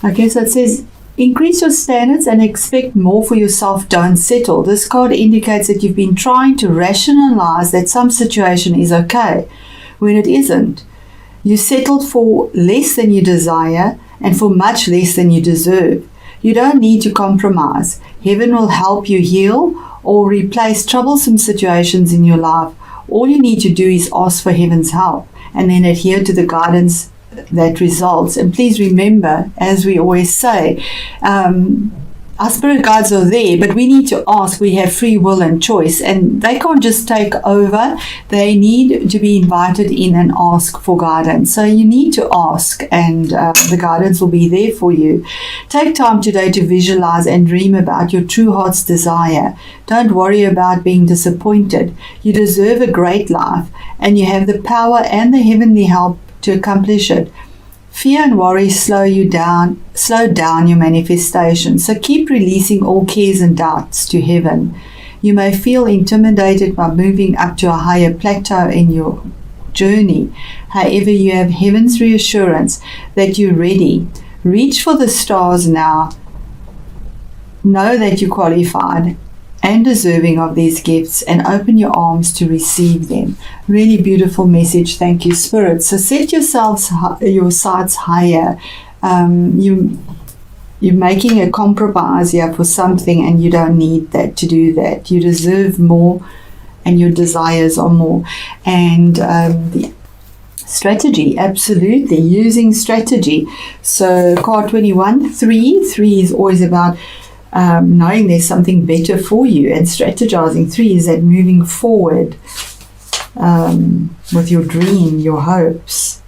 Okay, so it says, increase your standards and expect more for yourself. Don't settle. This card indicates that you've been trying to rationalize that some situation is okay when it isn't. You settled for less than you desire and for much less than you deserve. You don't need to compromise. Heaven will help you heal or replace troublesome situations in your life. All you need to do is ask for heaven's help and then adhere to the guidance that results. And please remember, as we always say, our spirit guides are there, but we need to ask. We have free will and choice, and they can't just take over. They need to be invited in and ask for guidance. So you need to ask, and the guidance will be there for you. Take time today to visualize and dream about your true heart's desire. Don't worry about being disappointed. You deserve a great life, and you have the power and the heavenly help to accomplish it. Fear and worry slow down your manifestation. So keep releasing all cares and doubts to heaven. You may feel intimidated by moving up to a higher plateau in your journey. However, you have heaven's reassurance that you're ready. Reach for the stars now. Know that you're qualified and deserving of these gifts, and open your arms to receive them. Really beautiful message. Thank you, Spirit. So set your sights higher. You're making a compromise here for something, and you don't need that to do that. You deserve more, and your desires are more. And the strategy, absolutely, using strategy. So card 21, 3 is always about knowing there's something better for you, and strategizing. 3 is that moving forward with your dream, your hopes,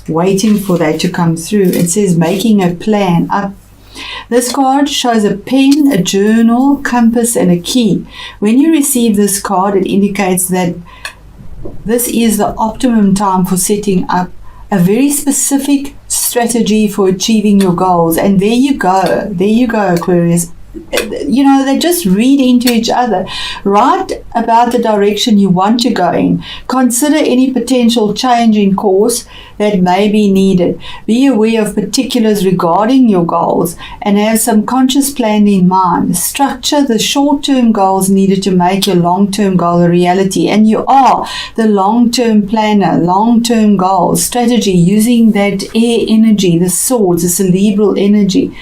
waiting for that to come through. It says making a plan up. This card shows a pen, a journal, compass, and a key. When you receive this card, it indicates that this is the optimum time for setting up a very specific strategy for achieving your goals. And there you go, Aquarius. You know, they just read into each other. Write about the direction you want to go in. Consider any potential change in course that may be needed. Be aware of particulars regarding your goals and have some conscious plan in mind. Structure the short-term goals needed to make your long-term goal a reality. And you are the long-term planner, long-term goals, strategy, using that air energy, the swords, the cerebral energy.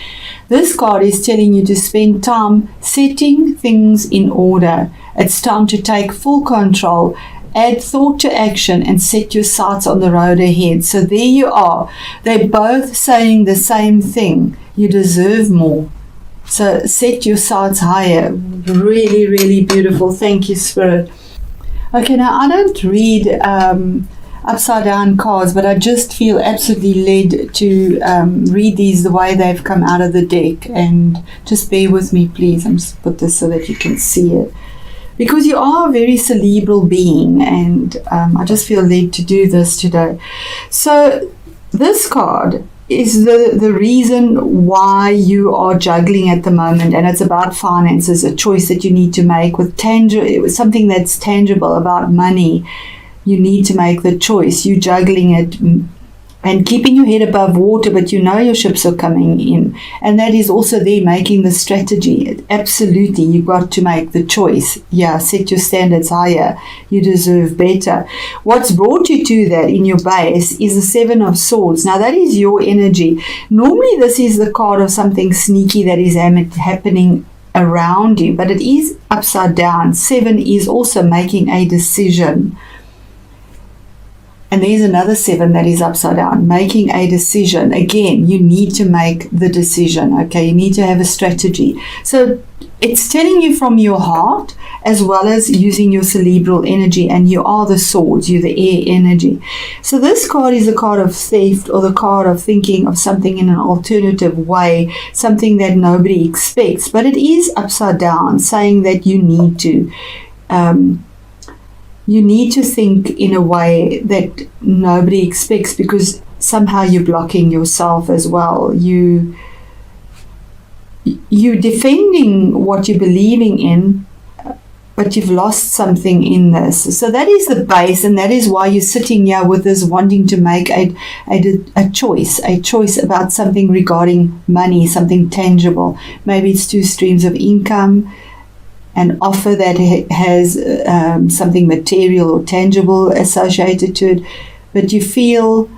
This card is telling you to spend time setting things in order. It's time to take full control, add thought to action, and set your sights on the road ahead. So there you are. They're both saying the same thing. You deserve more. So set your sights higher. Really, really beautiful. Thank you, Spirit. Okay, now I don't read upside down cards, but I just feel absolutely led to read these the way they've come out of the deck. And just bear with me, please. I'm just put this so that you can see it, because you are a very cerebral being, and I just feel led to do this today. So this card is the reason why you are juggling at the moment, and it's about finances, a choice that you need to make with something that's tangible, about money. You need to make the choice. You're juggling it and keeping your head above water, but you know your ships are coming in. And that is also there, making the strategy. Absolutely, you've got to make the choice. Yeah, set your standards higher. You deserve better. What's brought you to that in your base is the 7 of Swords. Now, that is your energy. Normally, this is the card of something sneaky that is happening around you, but it is upside down. 7 is also making a decision. And there's another 7 that is upside down, making a decision. Again, you need to make the decision, okay? You need to have a strategy. So it's telling you from your heart, as well as using your cerebral energy, and you are the swords, you're the air energy. So this card is a card of theft, or the card of thinking of something in an alternative way, something that nobody expects. But it is upside down, saying that you need to think in a way that nobody expects, because somehow you're blocking yourself as well. You're defending what you're believing in, but you've lost something in this. So that is the base, and that is why you're sitting here with this wanting to make a choice about something regarding money, something tangible. Maybe it's 2 streams of income, an offer that has something material or tangible associated to it, but you feel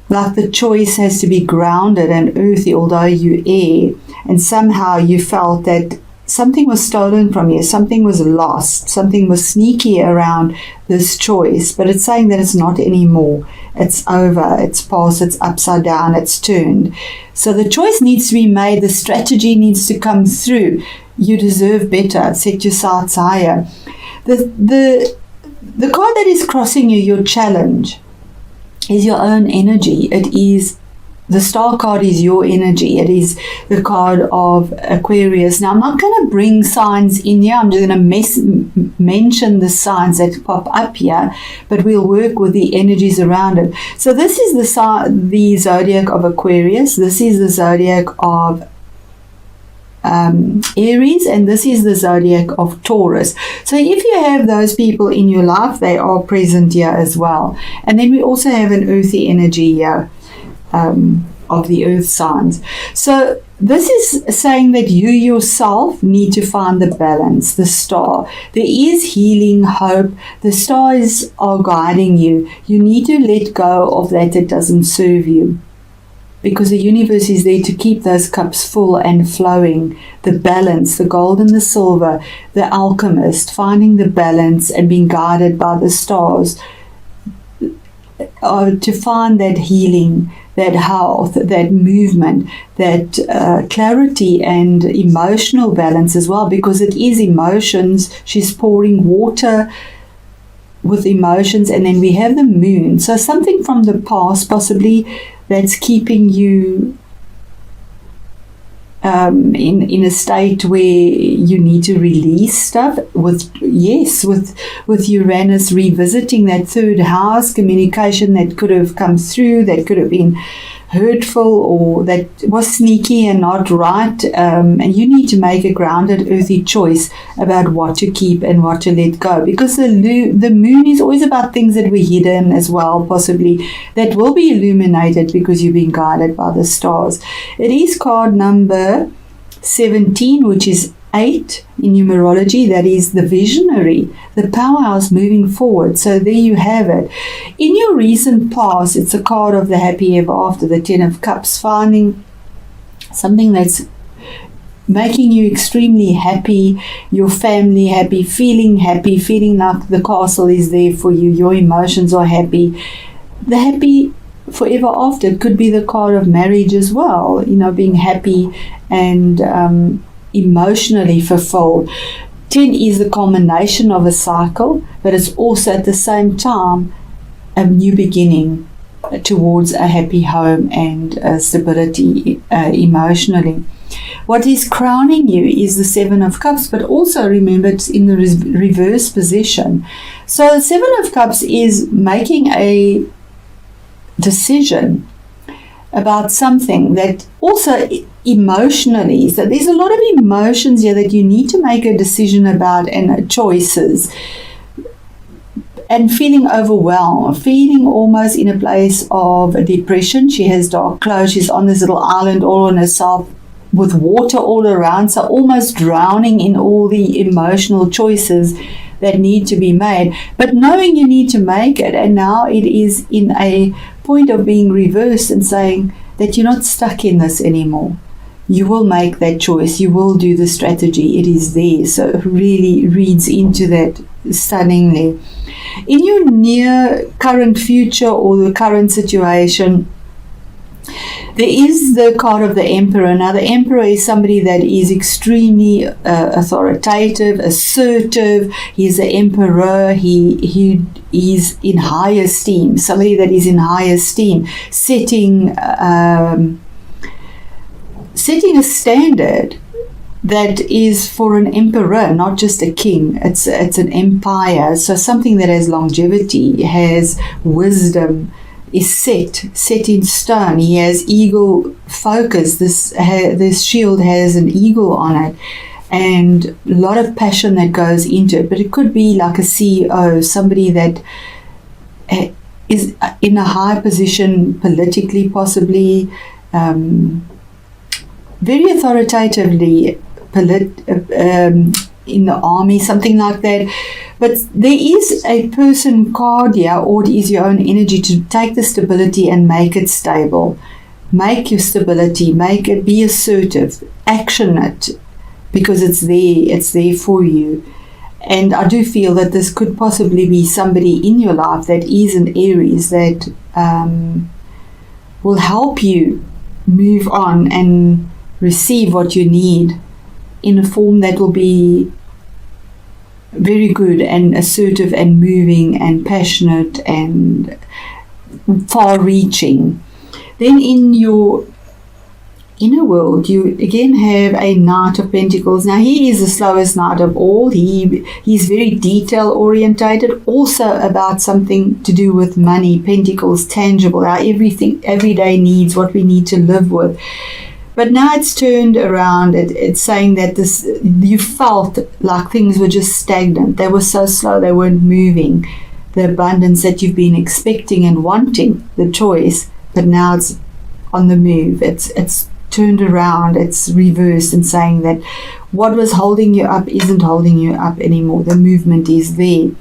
like the choice has to be grounded and earthy, although you air, and somehow you felt that something was stolen from you, something was lost, something was sneaky around this choice, but it's saying that it's not anymore. It's over, it's past, it's upside down, it's turned. So the choice needs to be made, the strategy needs to come through. You deserve better, set your sights higher. The card that is crossing you, your challenge, is your own energy. It is the star card is your energy. It is the card of Aquarius. Now, I'm not going to bring signs in here. I'm just going to mention the signs that pop up here, but we'll work with the energies around it. So this is the zodiac of Aquarius. This is the zodiac of Aries, and this is the zodiac of Taurus. So if you have those people in your life, they are present here as well. And then we also have an earthy energy here. Of the earth signs. So this is saying that you yourself need to find the balance, the star. There is healing, hope. The stars are guiding you. You need to let go of that doesn't serve you, because the universe is there to keep those cups full and flowing. The balance, the gold and the silver, the alchemist, finding the balance and being guided by the stars to find that healing, that health, that movement, that clarity and emotional balance as well, because it is emotions. She's pouring water with emotions, and then we have the moon. So something from the past possibly that's keeping you in a state where you need to release stuff, with Uranus revisiting that 3rd house, communication that could have come through, that could have been hurtful or that was sneaky and not right, and you need to make a grounded earthy choice about what to keep and what to let go, because the moon is always about things that were hidden as well, possibly that will be illuminated because you've been guided by the stars. It is card number 17, which is 8 in numerology. That is the visionary, the powerhouse moving forward. So there you have it. In your recent past, it's a card of the happy ever after, the 10 of cups, finding something that's making you extremely happy, your family happy, feeling like the castle is there for you, your emotions are happy. The happy forever after could be the card of marriage as well, being happy and emotionally fulfilled. 10 is the culmination of a cycle, but it's also at the same time a new beginning towards a happy home and stability emotionally. What is crowning you is the 7 of Cups, but also remember it's in the reverse position. So the 7 of Cups is making a decision about something that also emotionally, so there's a lot of emotions here that you need to make a decision about and choices, and feeling overwhelmed, feeling almost in a place of depression. She has dark clothes, she's on this little island all on herself with water all around, so almost drowning in all the emotional choices that need to be made, but knowing you need to make it. And now it is in a point of being reversed and saying that you're not stuck in this anymore. You will make that choice. You will do the strategy. It is there. So it really reads into that stunningly. In your near current future or the current situation, there is the card of the Emperor. Now, the Emperor is somebody that is extremely authoritative, assertive. He is the Emperor. He is in high esteem. Somebody that is in high esteem, setting a standard that is for an emperor, not just a king. It's an empire. So something that has longevity, has wisdom, is set in stone. He has eagle focus. This shield has an eagle on it, and a lot of passion that goes into it. But it could be like a CEO, somebody that is in a high position politically, possibly, very authoritatively in the army, something like that. But there is a person card here, or it is your own energy to take the stability and make it stable. Make your stability, make it, be assertive, action it, because it's there for you. And I do feel that this could possibly be somebody in your life that is an Aries that will help you move on and receive what you need in a form that will be very good and assertive and moving and passionate and far-reaching. Then in your inner world, you again have a Knight of Pentacles. Now, he is the slowest knight of all. He's very detail-orientated, also about something to do with money, Pentacles, tangible, our everything, everyday needs, what we need to live with. But now it's turned around. It's saying that you felt like things were just stagnant. They were so slow, they weren't moving. The abundance that you've been expecting and wanting, the choice, but now it's on the move. It's turned around. It's reversed and saying that what was holding you up isn't holding you up anymore. The movement is there.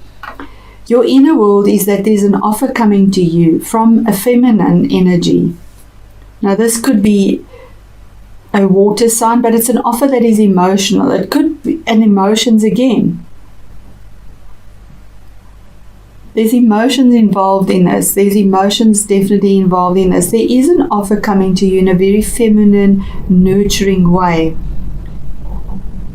Your inner world is that there's an offer coming to you from a feminine energy. Now, this could be a water sign, but it's an offer that is emotional. It could be, and emotions again. There's emotions involved in this. There's emotions definitely involved in this. There is an offer coming to you in a very feminine, nurturing way.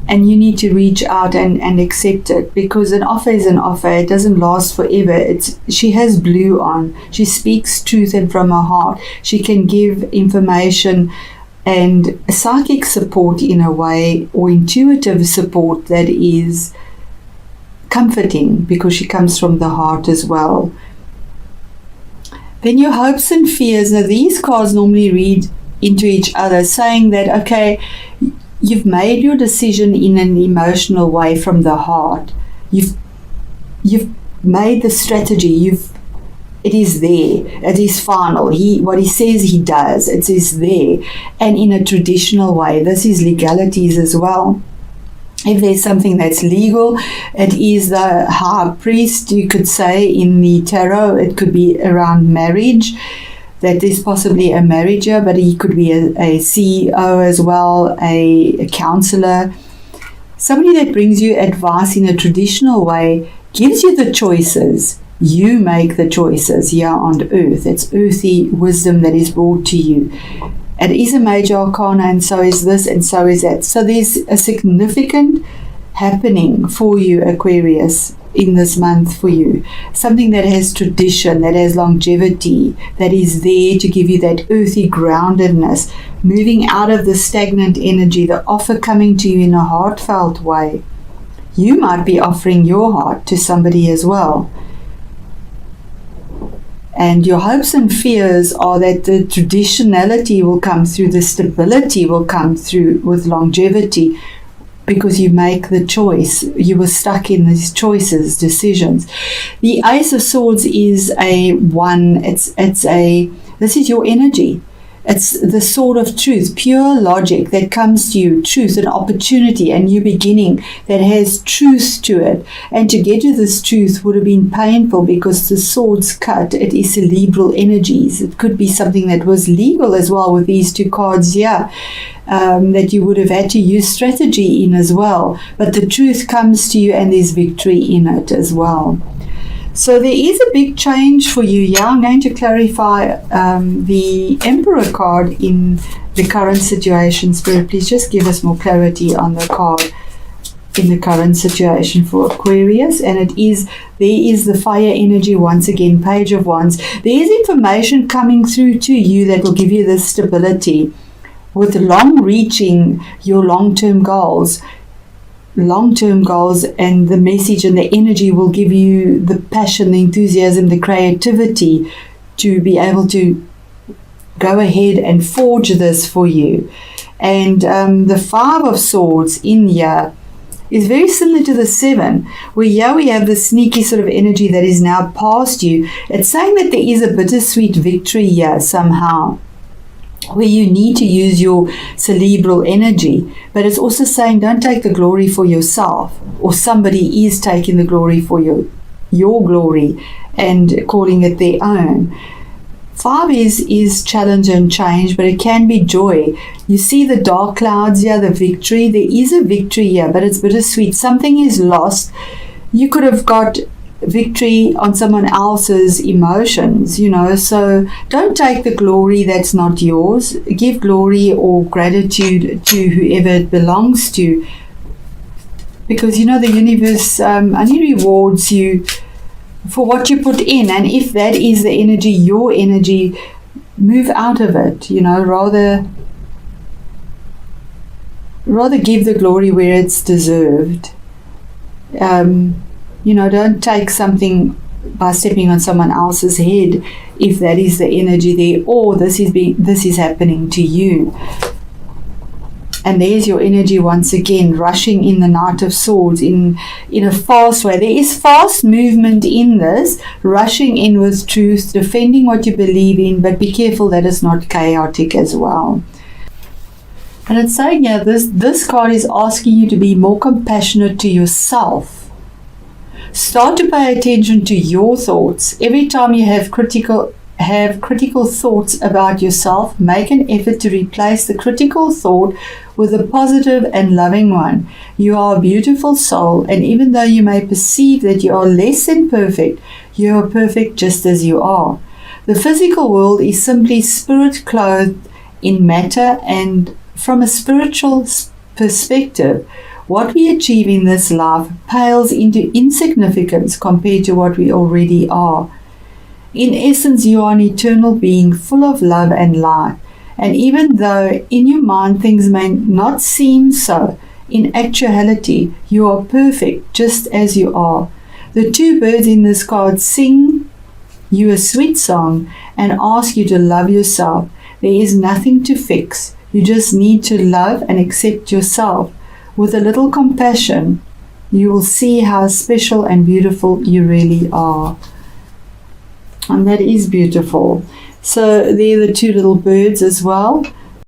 And you need to reach out and accept it, because an offer is an offer. It doesn't last forever. She has blue on. She speaks truth and from her heart. She can give information and psychic support in a way, or intuitive support that is comforting, because she comes from the heart as well. Then your hopes and fears. Now, these cards normally read into each other, saying that, okay, you've made your decision in an emotional way from the heart. You've made the strategy. It is there. It is final. What he says he does. It is there. And in a traditional way. This is legalities as well. If there's something that's legal, it is the high priest, you could say, in the tarot. It could be around marriage, that there's possibly a marriage here, but he could be a CEO as well, a counselor. Somebody that brings you advice in a traditional way, gives you the choices. You make the choices here on earth. It's earthy wisdom that is brought to you. It is a major arcana, and so is this, and so is that. So there's a significant happening for you, Aquarius, in this month for you. Something that has tradition, that has longevity, that is there to give you that earthy groundedness, moving out of the stagnant energy, the offer coming to you in a heartfelt way. You might be offering your heart to somebody as well. And your hopes and fears are that the traditionality will come through, the stability will come through with longevity, because you make the choice. You were stuck in these choices, decisions. The Ace of Swords is a one. This is your energy. It's the sword of truth, pure logic that comes to you, truth, an opportunity, a new beginning that has truth to it. And to get to this truth would have been painful, because the sword's cut, it is cerebral energies. It could be something that was legal as well with these two cards here, that you would have had to use strategy in as well. But the truth comes to you and there's victory in it as well. So there is a big change for you. Yeah, I'm going to clarify the Emperor card in the current situation. Spirit, please just give us more clarity on the card in the current situation for Aquarius. And there is the fire energy once again, Page of Wands. There is information coming through to you that will give you this stability with long-reaching your long-term goals, and the message and the energy will give you the passion, the enthusiasm, the creativity to be able to go ahead and forge this for you. And the 5 of Swords in here is very similar to the 7, where here we have the sneaky sort of energy that is now past you. It's saying that there is a bittersweet victory here somehow, where you need to use your cerebral energy, but it's also saying don't take the glory for yourself, or somebody is taking the glory for your glory and calling it their own. 5 is challenge and change, but it can be joy. You see the dark clouds here, the victory. There is a victory here, but it's bittersweet. Something is lost. You could have got victory on someone else's emotions, so don't take the glory that's not yours. Give glory or gratitude to whoever it belongs to, because the universe only rewards you for what you put in, and if that is the energy, your energy, move out of it. Rather give the glory where it's deserved. Don't take something by stepping on someone else's head if that is the energy there, or this is happening to you. And there's your energy once again, rushing in the Knight of Swords in a fast way. There is fast movement in this, rushing in with truth, defending what you believe in, but be careful that it's not chaotic as well. And it's saying here, this card is asking you to be more compassionate to yourself. Start to pay attention to your thoughts. Every time you have critical thoughts about yourself, make an effort to replace the critical thought with a positive and loving one. You are a beautiful soul, and even though you may perceive that you are less than perfect, you are perfect just as you are. The physical world is simply spirit clothed in matter, and from a spiritual perspective, what we achieve in this life pales into insignificance compared to what we already are. In essence, you are an eternal being full of love and light. And even though in your mind things may not seem so, in actuality, you are perfect just as you are. The 2 birds in this card sing you a sweet song and ask you to love yourself. There is nothing to fix. You just need to love and accept yourself. With a little compassion, you will see how special and beautiful you really are. And that is beautiful. So there are the 2 little birds as well.